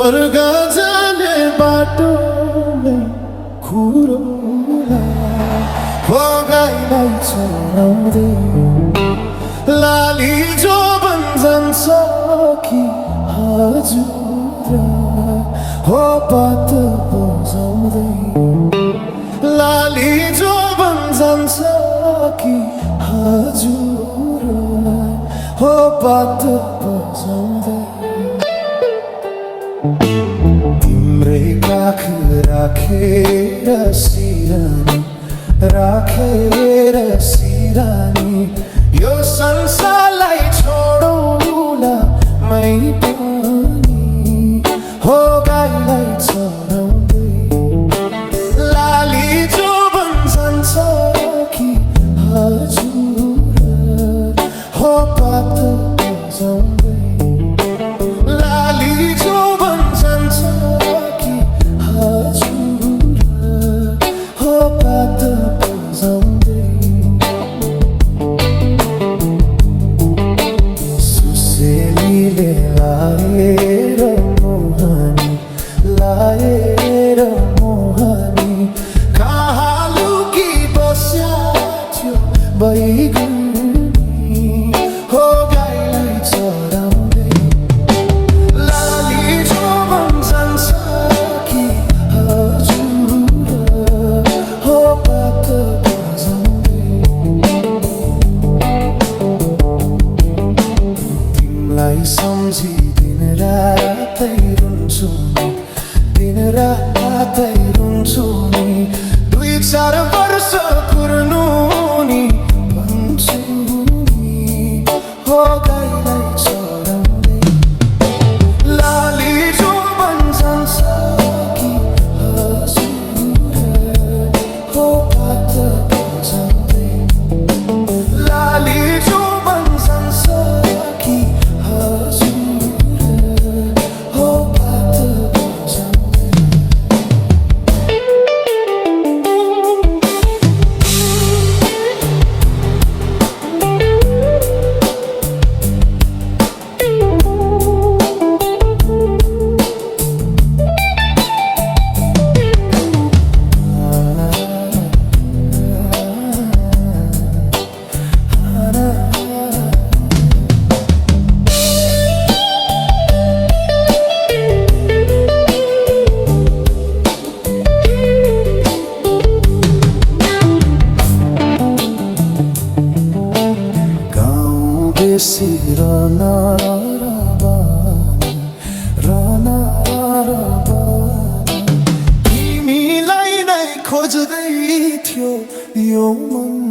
स्वर्ग जाने बाटो में खुरोला हो गाईलाई चढाउँदै लाली जो जान्छ कि हजुर हो पात बजाउँदै लाली जो जान्छ कि हजुर हो पात बजाउँदै तिम्रै काख राखेर सिरानी राखेर सिरानी यो संसारलाई छोडौला मै पनि हो गाईलाई चढाउँदै लाली जो जान्छ कि हजुर हो पात बजाउँदै लाली जो जान्छ कि हजुर हो पात बजाउँदै सुसेलीले लाएर मोहनी कहाँ लुकी बस्या थियो बैगुनी हो गाईलाई चढाउँदै लाली जो जान्छ कि हजुर हो पात बजाउँदै तिमीलाई सम्झी दिन रातै रुन्छु दिन रातै रुन्छु नि 2-4 वर्ष कुर्नु नि भन्छु नि हो गाईलाई चढाउँदै लाली जो जान्छ कि हजुर हो पात बजाउँदै लाली जो जान्छ कि हजुर हो पात बजाउँदै बेसी रना तिमीलाई नै खोज्दै थियो यो मन